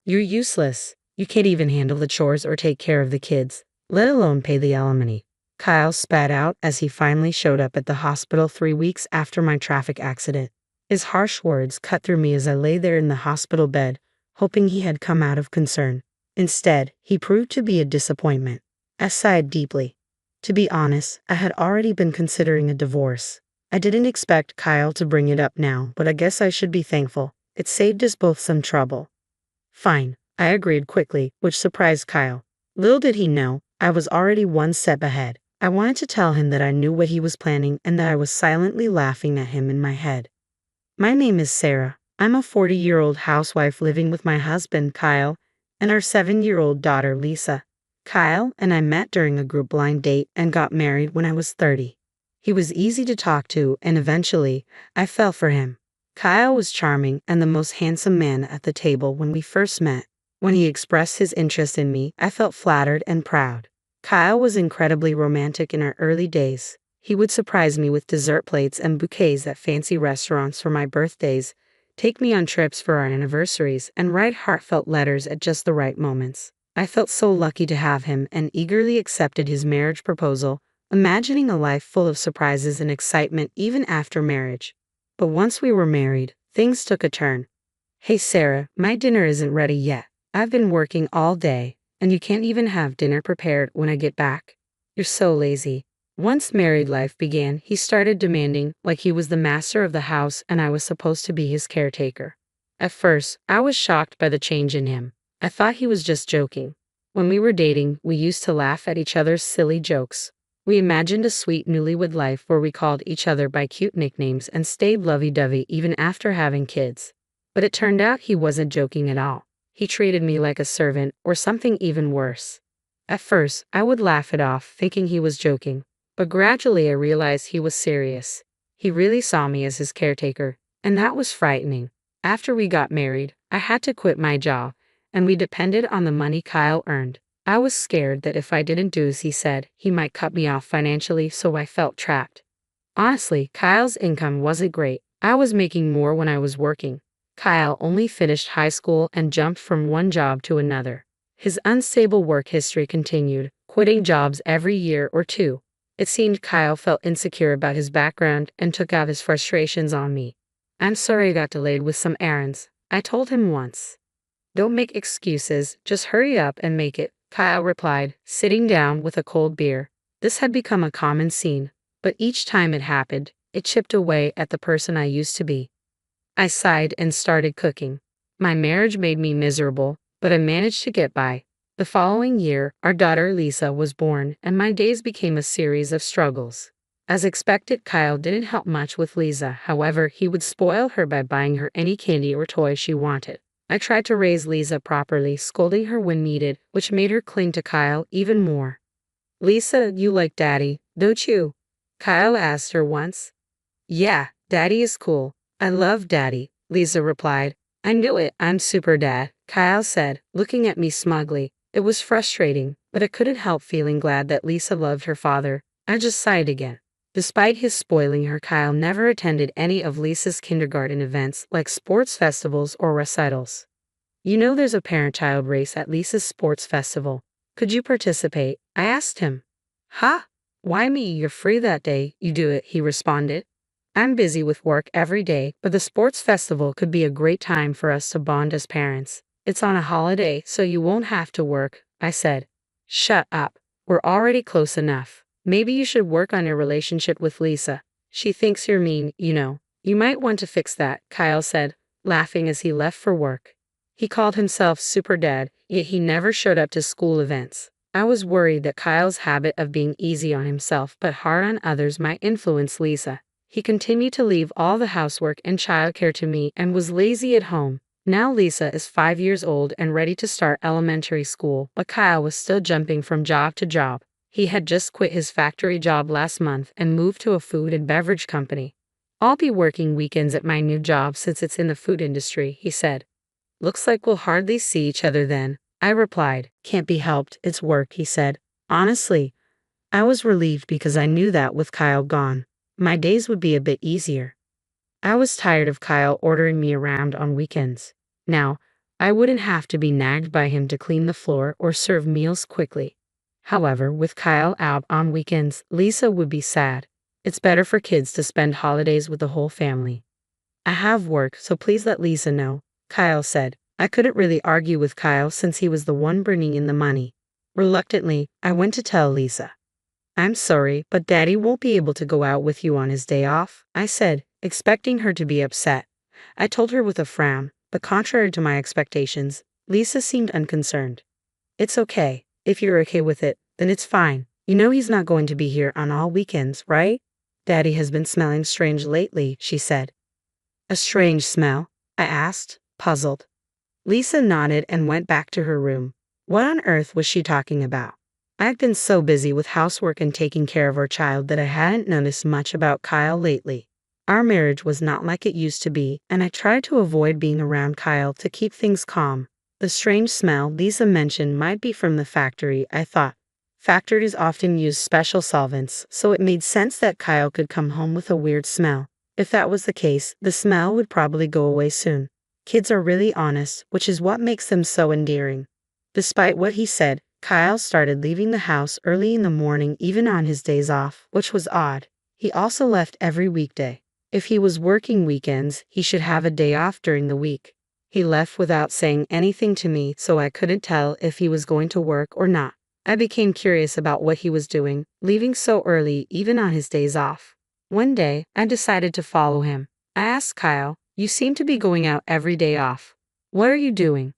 You're useless. You can't even handle the chores or take care of the kids, let alone pay the alimony. Kyle spat out as he finally showed up at the hospital 3 weeks after my traffic accident. His harsh words cut through me as I lay there in the hospital bed, hoping he had come out of concern. Instead, he proved to be a disappointment. I sighed deeply. To be honest, I had already been considering a divorce. I didn't expect Kyle to bring it up now, but I guess I should be thankful. It saved us both some trouble. Fine, I agreed quickly, which surprised Kyle. Little did he know, I was already one step ahead. I wanted to tell him that I knew what he was planning and that I was silently laughing at him in my head. My name is Sarah. I'm a 40-year-old housewife living with my husband, Kyle, and our 7-year-old daughter, Lisa. Kyle and I met during a group blind date and got married when I was 30. He was easy to talk to, and eventually, I fell for him. Kyle was charming and the most handsome man at the table when we first met. When he expressed his interest in me, I felt flattered and proud. Kyle was incredibly romantic in our early days. He would surprise me with dessert plates and bouquets at fancy restaurants for my birthdays, take me on trips for our anniversaries, and write heartfelt letters at just the right moments. I felt so lucky to have him and eagerly accepted his marriage proposal, imagining a life full of surprises and excitement even after marriage. But once we were married, things took a turn. Hey Sarah, my dinner isn't ready yet. I've been working all day, and you can't even have dinner prepared when I get back. You're so lazy. Once married life began, he started demanding, like he was the master of the house and I was supposed to be his caretaker. At first, I was shocked by the change in him. I thought he was just joking. When we were dating, we used to laugh at each other's silly jokes. We imagined a sweet newlywed life where we called each other by cute nicknames and stayed lovey-dovey even after having kids. But it turned out he wasn't joking at all. He treated me like a servant, or something even worse. At first, I would laugh it off, thinking he was joking. But gradually I realized he was serious. He really saw me as his caretaker, and that was frightening. After we got married, I had to quit my job, and we depended on the money Kyle earned. I was scared that if I didn't do as he said, he might cut me off financially, so I felt trapped. Honestly, Kyle's income wasn't great. I was making more when I was working. Kyle only finished high school and jumped from one job to another. His unstable work history continued, quitting jobs every year or two. It seemed Kyle felt insecure about his background and took out his frustrations on me. I'm sorry I got delayed with some errands, I told him once. Don't make excuses, just hurry up and make it, Kyle replied, sitting down with a cold beer. This had become a common scene, but each time it happened, it chipped away at the person I used to be. I sighed and started cooking. My marriage made me miserable, but I managed to get by. The following year, our daughter Lisa was born, and my days became a series of struggles. As expected, Kyle didn't help much with Lisa. However, he would spoil her by buying her any candy or toy she wanted. I tried to raise Lisa properly, scolding her when needed, which made her cling to Kyle even more. Lisa, you like Daddy, don't you? Kyle asked her once. Yeah, Daddy is cool. I love Daddy, Lisa replied. I knew it, I'm super dad, Kyle said, looking at me smugly. It was frustrating, but I couldn't help feeling glad that Lisa loved her father. I just sighed again. Despite his spoiling her, Kyle never attended any of Lisa's kindergarten events like sports festivals or recitals. You know there's a parent-child race at Lisa's sports festival. Could you participate? I asked him. Huh? Why me? You're free that day, you do it, he responded. I'm busy with work every day, but the sports festival could be a great time for us to bond as parents. It's on a holiday, so you won't have to work, I said. Shut up. We're already close enough. Maybe you should work on your relationship with Lisa. She thinks you're mean, you know. You might want to fix that, Kyle said, laughing as he left for work. He called himself Super Dad, yet he never showed up to school events. I was worried that Kyle's habit of being easy on himself but hard on others might influence Lisa. He continued to leave all the housework and childcare to me and was lazy at home. Now Lisa is 5 years old and ready to start elementary school, but Kyle was still jumping from job to job. He had just quit his factory job last month and moved to a food and beverage company. I'll be working weekends at my new job since it's in the food industry, he said. Looks like we'll hardly see each other then, I replied. Can't be helped, it's work, he said. Honestly, I was relieved because I knew that with Kyle gone, my days would be a bit easier. I was tired of Kyle ordering me around on weekends. Now, I wouldn't have to be nagged by him to clean the floor or serve meals quickly. However, with Kyle out on weekends, Lisa would be sad. It's better for kids to spend holidays with the whole family. I have work, so please let Lisa know, Kyle said. I couldn't really argue with Kyle since he was the one bringing in the money. Reluctantly, I went to tell Lisa. I'm sorry, but Daddy won't be able to go out with you on his day off, I said, expecting her to be upset. I told her with a frown, but contrary to my expectations, Lisa seemed unconcerned. It's okay. If you're okay with it, then it's fine. You know he's not going to be here on all weekends, right? Daddy has been smelling strange lately, she said. A strange smell? I asked, puzzled. Lisa nodded and went back to her room. What on earth was she talking about? I'd been so busy with housework and taking care of our child that I hadn't noticed much about Kyle lately. Our marriage was not like it used to be, and I tried to avoid being around Kyle to keep things calm. The strange smell Lisa mentioned might be from the factory, I thought. Factories often use special solvents, so it made sense that Kyle could come home with a weird smell. If that was the case, the smell would probably go away soon. Kids are really honest, which is what makes them so endearing. Despite what he said, Kyle started leaving the house early in the morning even on his days off, which was odd. He also left every weekday. If he was working weekends, he should have a day off during the week. He left without saying anything to me, so I couldn't tell if he was going to work or not. I became curious about what he was doing, leaving so early even on his days off. One day, I decided to follow him. I asked Kyle, "You seem to be going out every day off. What are you doing?"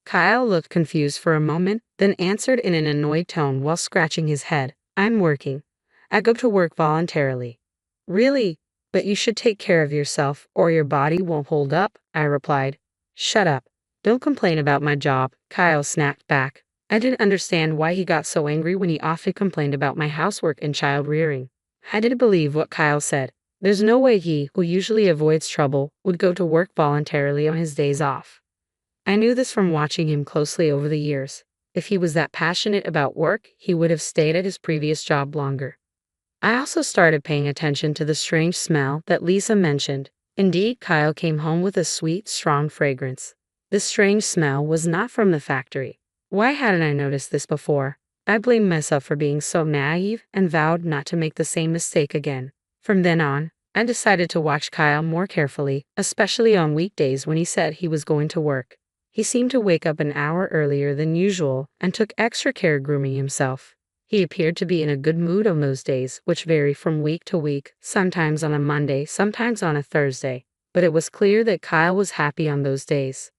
Kyle looked confused for a moment, then answered in an annoyed tone while scratching his head, "I'm working. I go to work voluntarily." "Really? But you should take care of yourself, or your body won't hold up," I replied. "Shut up. Don't complain about my job," Kyle snapped back. I didn't understand why he got so angry when he often complained about my housework and child rearing. I didn't believe what Kyle said. There's no way he, who usually avoids trouble, would go to work voluntarily on his days off. I knew this from watching him closely over the years. If he was that passionate about work, he would have stayed at his previous job longer. I also started paying attention to the strange smell that Lisa mentioned. Indeed, Kyle came home with a sweet, strong fragrance. This strange smell was not from the factory. Why hadn't I noticed this before? I blamed myself for being so naive and vowed not to make the same mistake again. From then on, I decided to watch Kyle more carefully, especially on weekdays when he said he was going to work. He seemed to wake up an hour earlier than usual and took extra care grooming himself. He appeared to be in a good mood on those days, which vary from week to week, sometimes on a Monday, sometimes on a Thursday. But it was clear that Kyle was happy on those days.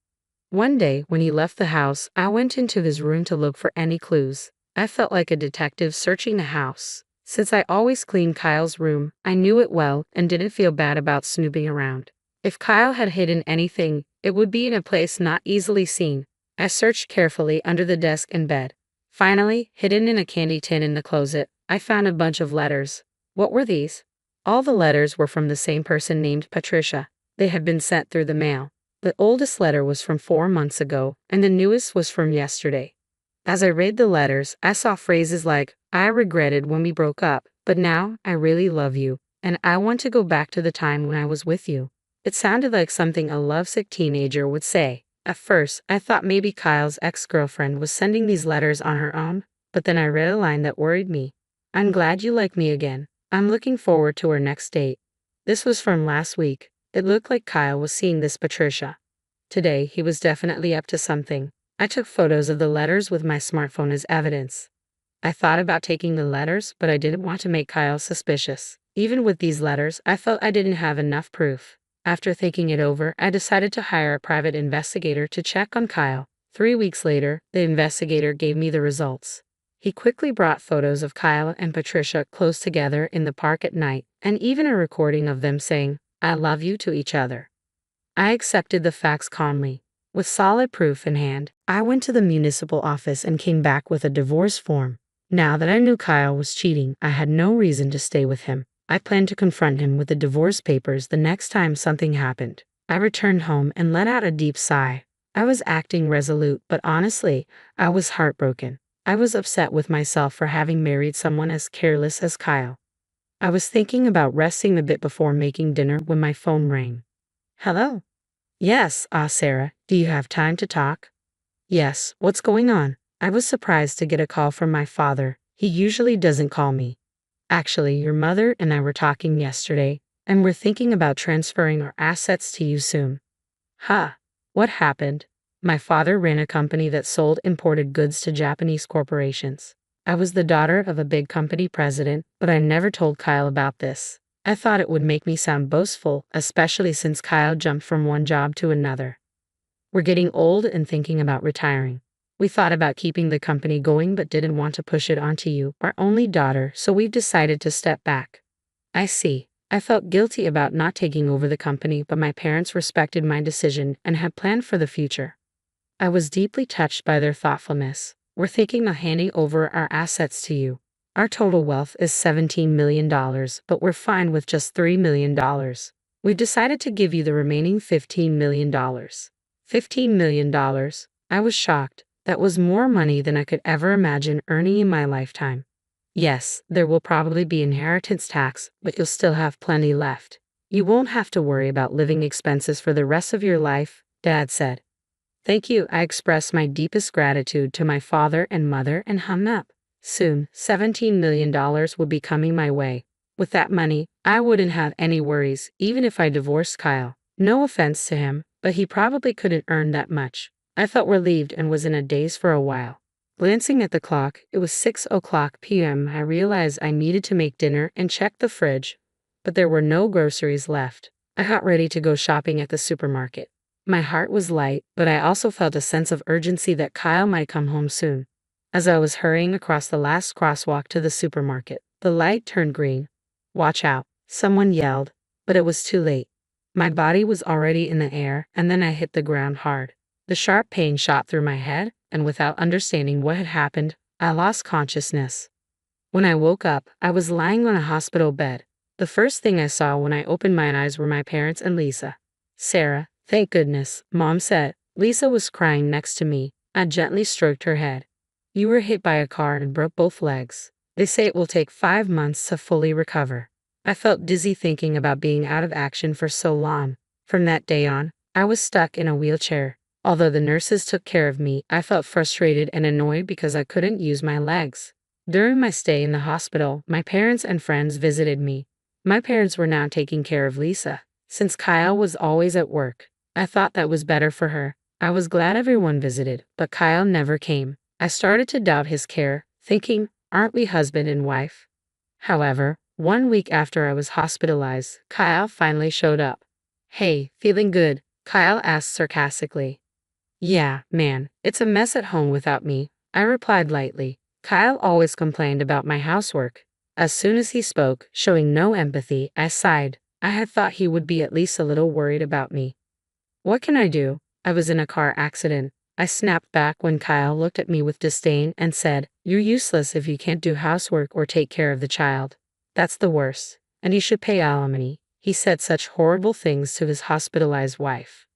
One day, when he left the house, I went into his room to look for any clues. I felt like a detective searching the house. Since I always cleaned Kyle's room, I knew it well and didn't feel bad about snooping around. If Kyle had hidden anything, it would be in a place not easily seen. I searched carefully under the desk and bed. Finally, hidden in a candy tin in the closet, I found a bunch of letters. What were these? All the letters were from the same person named Patricia. They had been sent through the mail. The oldest letter was from 4 months ago, and the newest was from yesterday. As I read the letters, I saw phrases like, "I regretted when we broke up, but now I really love you, and I want to go back to the time when I was with you." It sounded like something a lovesick teenager would say. At first, I thought maybe Kyle's ex-girlfriend was sending these letters on her own, but then I read a line that worried me. "I'm glad you like me again. I'm looking forward to our next date." This was from last week. It looked like Kyle was seeing this Patricia. Today, he was definitely up to something. I took photos of the letters with my smartphone as evidence. I thought about taking the letters, but I didn't want to make Kyle suspicious. Even with these letters, I felt I didn't have enough proof. After thinking it over, I decided to hire a private investigator to check on Kyle. 3 weeks later, the investigator gave me the results. He quickly brought photos of Kyle and Patricia close together in the park at night, and even a recording of them saying, "I love you" to each other. I accepted the facts calmly. With solid proof in hand, I went to the municipal office and came back with a divorce form. Now that I knew Kyle was cheating, I had no reason to stay with him. I planned to confront him with the divorce papers the next time something happened. I returned home and let out a deep sigh. I was acting resolute, but honestly, I was heartbroken. I was upset with myself for having married someone as careless as Kyle. I was thinking about resting a bit before making dinner when my phone rang. "Hello?" Yes, Sarah, do you have time to talk? Yes, what's going on? I was surprised to get a call from my father. He usually doesn't call me. Actually, your mother and I were talking yesterday, and we're thinking about transferring our assets to you soon. Ha! What happened? My father ran a company that sold imported goods to Japanese corporations. I was the daughter of a big company president, but I never told Kyle about this. I thought it would make me sound boastful, especially since Kyle jumped from one job to another. We're getting old and thinking about retiring. We thought about keeping the company going but didn't want to push it onto you, our only daughter, so we've decided to step back. I see. I felt guilty about not taking over the company, but my parents respected my decision and had planned for the future. I was deeply touched by their thoughtfulness. We're thinking of handing over our assets to you. Our total wealth is $17 million, but we're fine with just $3 million. We've decided to give you the remaining $15 million. $15 million? I was shocked. That was more money than I could ever imagine earning in my lifetime. Yes, there will probably be inheritance tax, but you'll still have plenty left. You won't have to worry about living expenses for the rest of your life, Dad said. Thank you. I expressed my deepest gratitude to my father and mother and hung up. Soon, $17 million would be coming my way. With that money, I wouldn't have any worries, even if I divorced Kyle. No offense to him, but he probably couldn't earn that much. I felt relieved and was in a daze for a while. Glancing at the clock, it was 6:00 p.m. I realized I needed to make dinner and check the fridge, but there were no groceries left. I got ready to go shopping at the supermarket. My heart was light, but I also felt a sense of urgency that Kyle might come home soon. As I was hurrying across the last crosswalk to the supermarket, the light turned green. Watch out, someone yelled, but it was too late. My body was already in the air, and then I hit the ground hard. The sharp pain shot through my head, and without understanding what had happened, I lost consciousness. When I woke up, I was lying on a hospital bed. The first thing I saw when I opened my eyes were my parents and Lisa. Sarah, thank goodness, Mom said. Lisa was crying next to me. I gently stroked her head. You were hit by a car and broke both legs. They say it will take 5 months to fully recover. I felt dizzy thinking about being out of action for so long. From that day on, I was stuck in a wheelchair. Although the nurses took care of me, I felt frustrated and annoyed because I couldn't use my legs. During my stay in the hospital, my parents and friends visited me. My parents were now taking care of Lisa. Since Kyle was always at work, I thought that was better for her. I was glad everyone visited, but Kyle never came. I started to doubt his care, thinking, aren't we husband and wife? However, 1 week after I was hospitalized, Kyle finally showed up. Hey, feeling good? Kyle asked sarcastically. Yeah, man, it's a mess at home without me, I replied lightly. Kyle always complained about my housework. As soon as he spoke, showing no empathy, I sighed. I had thought he would be at least a little worried about me. What can I do? I was in a car accident. I snapped back when Kyle looked at me with disdain and said, You're useless if you can't do housework or take care of the child. That's the worst. And you should pay alimony. He said such horrible things to his hospitalized wife.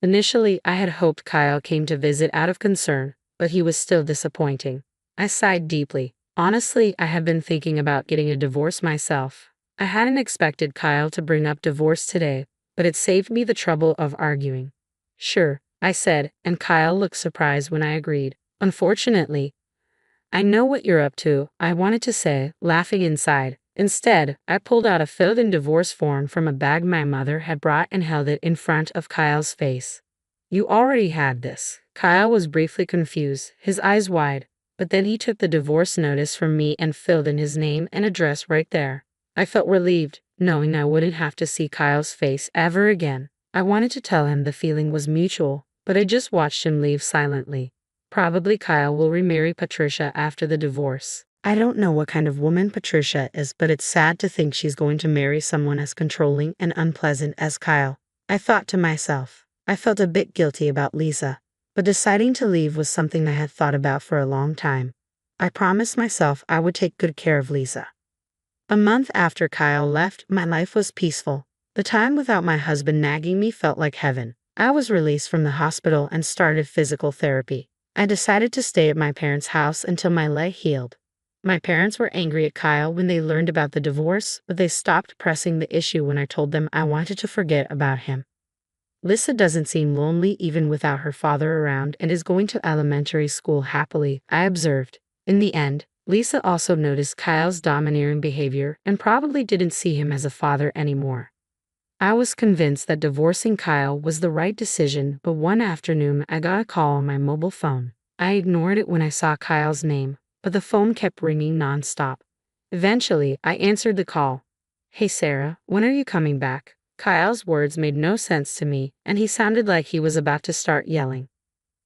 Initially, I had hoped Kyle came to visit out of concern, but he was still disappointing. I sighed deeply. Honestly, I had been thinking about getting a divorce myself. I hadn't expected Kyle to bring up divorce today, but it saved me the trouble of arguing. Sure, I said, and Kyle looked surprised when I agreed. Unfortunately, I know what you're up to, I wanted to say, laughing inside. Instead, I pulled out a filled-in divorce form from a bag my mother had brought and held it in front of Kyle's face. You already had this. Kyle was briefly confused, his eyes wide, but then he took the divorce notice from me and filled in his name and address right there. I felt relieved, knowing I wouldn't have to see Kyle's face ever again. I wanted to tell him the feeling was mutual, but I just watched him leave silently. Probably Kyle will remarry Patricia after the divorce. I don't know what kind of woman Patricia is, but it's sad to think she's going to marry someone as controlling and unpleasant as Kyle. I thought to myself. I felt a bit guilty about Lisa, but deciding to leave was something I had thought about for a long time. I promised myself I would take good care of Lisa. A month after Kyle left, my life was peaceful. The time without my husband nagging me felt like heaven. I was released from the hospital and started physical therapy. I decided to stay at my parents' house until my leg healed. My parents were angry at Kyle when they learned about the divorce, but they stopped pressing the issue when I told them I wanted to forget about him. Lisa doesn't seem lonely even without her father around and is going to elementary school happily, I observed. In the end, Lisa also noticed Kyle's domineering behavior and probably didn't see him as a father anymore. I was convinced that divorcing Kyle was the right decision, but one afternoon I got a call on my mobile phone. I ignored it when I saw Kyle's name, but the phone kept ringing nonstop. Eventually, I answered the call. "Hey Sarah, when are you coming back?" Kyle's words made no sense to me, and he sounded like he was about to start yelling.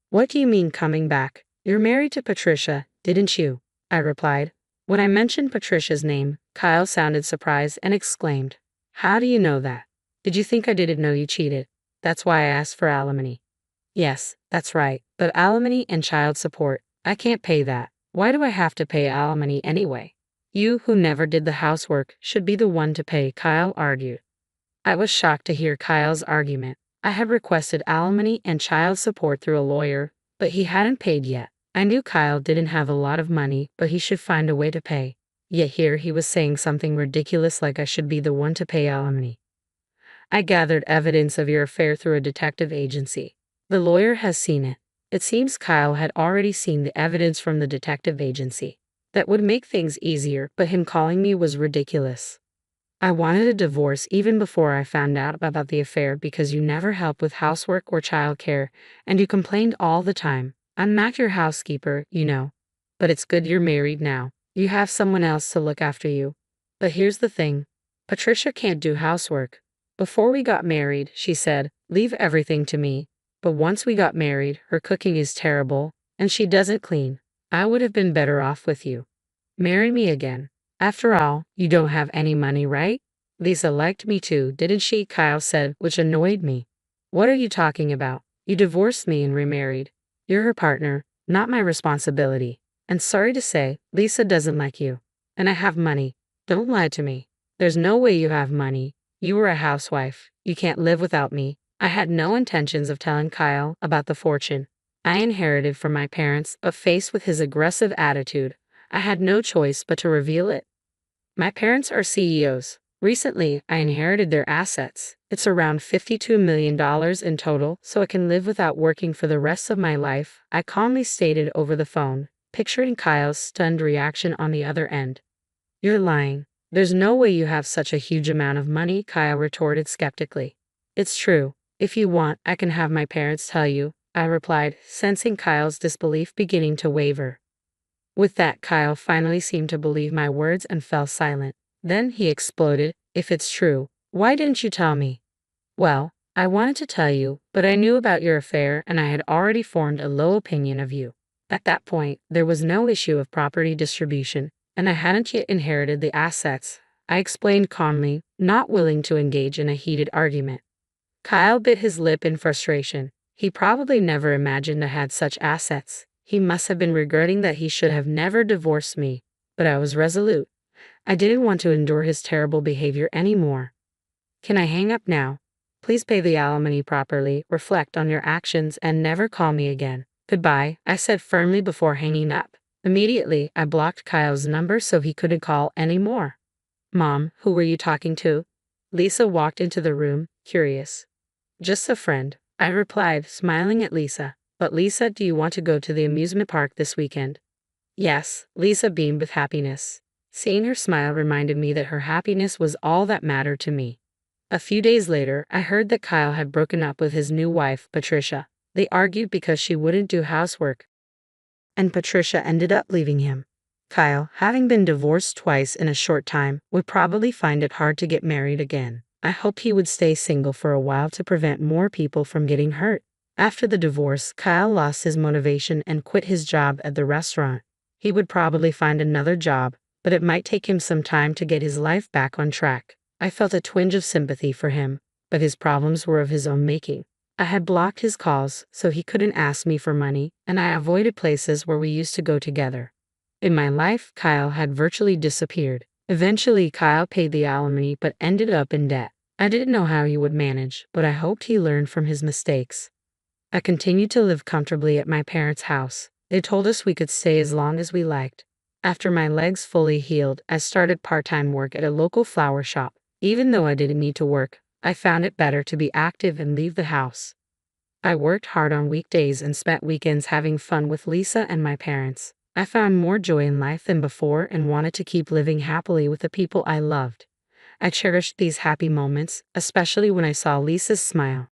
"What do you mean coming back? You're married to Patricia, didn't you?" I replied. When I mentioned Patricia's name, Kyle sounded surprised and exclaimed, "How do you know that? Did you think I didn't know you cheated? That's why I asked for alimony." "Yes, that's right, but alimony and child support, I can't pay that. Why do I have to pay alimony anyway? You, who never did the housework, should be the one to pay," Kyle argued. I was shocked to hear Kyle's argument. I had requested alimony and child support through a lawyer, but he hadn't paid yet. I knew Kyle didn't have a lot of money, but he should find a way to pay. Yet here he was saying something ridiculous like I should be the one to pay alimony. "I gathered evidence of your affair through a detective agency. The lawyer has seen it." It seems Kyle had already seen the evidence from the detective agency. That would make things easier, but him calling me was ridiculous. "I wanted a divorce even before I found out about the affair because you never helped with housework or childcare, and you complained all the time. I'm not your housekeeper, you know. But it's good you're married now. You have someone else to look after you. But here's the thing. Patricia can't do housework. Before we got married, she said, leave everything to me. But once we got married, her cooking is terrible, and she doesn't clean. I would have been better off with you. Marry me again. After all, you don't have any money, right? Lisa liked me too, didn't she?" Kyle said, which annoyed me. "What are you talking about? You divorced me and remarried. You're her partner, not my responsibility. And sorry to say, Lisa doesn't like you. And I have money. Don't lie to me. There's no way you have money. You were a housewife. You can't live without me." I had no intentions of telling Kyle about the fortune I inherited from my parents, but faced with his aggressive attitude, I had no choice but to reveal it. My parents are CEOs. Recently, I inherited their assets. It's around $52 million in total, so I can live without working for the rest of my life, I calmly stated over the phone, picturing Kyle's stunned reaction on the other end. "You're lying. There's no way you have such a huge amount of money," Kyle retorted skeptically. "It's true. If you want, I can have my parents tell you," I replied, sensing Kyle's disbelief beginning to waver. With that, Kyle finally seemed to believe my words and fell silent. Then he exploded, "If it's true, why didn't you tell me?" "Well, I wanted to tell you, but I knew about your affair and I had already formed a low opinion of you. At that point, there was no issue of property distribution, and I hadn't yet inherited the assets," I explained calmly, not willing to engage in a heated argument. Kyle bit his lip in frustration. He probably never imagined I had such assets. He must have been regretting that he should have never divorced me, but I was resolute. I didn't want to endure his terrible behavior anymore. "Can I hang up now? Please pay the alimony properly, reflect on your actions, and never call me again. Goodbye," I said firmly before hanging up. Immediately, I blocked Kyle's number so he couldn't call anymore. "Mom, who were you talking to?" Lisa walked into the room, curious. "Just a friend," I replied, smiling at Lisa. "But Lisa, do you want to go to the amusement park this weekend?" "Yes," Lisa beamed with happiness. Seeing her smile reminded me that her happiness was all that mattered to me. A few days later, I heard that Kyle had broken up with his new wife, Patricia. They argued because she wouldn't do housework, and Patricia ended up leaving him. Kyle, having been divorced twice in a short time, would probably find it hard to get married again. I hoped he would stay single for a while to prevent more people from getting hurt. After the divorce, Kyle lost his motivation and quit his job at the restaurant. He would probably find another job, but it might take him some time to get his life back on track. I felt a twinge of sympathy for him, but his problems were of his own making. I had blocked his calls so he couldn't ask me for money, and I avoided places where we used to go together. In my life, Kyle had virtually disappeared. Eventually, Kyle paid the alimony but ended up in debt. I didn't know how he would manage, but I hoped he learned from his mistakes. I continued to live comfortably at my parents' house. They told us we could stay as long as we liked. After my legs fully healed, I started part-time work at a local flower shop. Even though I didn't need to work, I found it better to be active and leave the house. I worked hard on weekdays and spent weekends having fun with Lisa and my parents. I found more joy in life than before and wanted to keep living happily with the people I loved. I cherished these happy moments, especially when I saw Lisa's smile.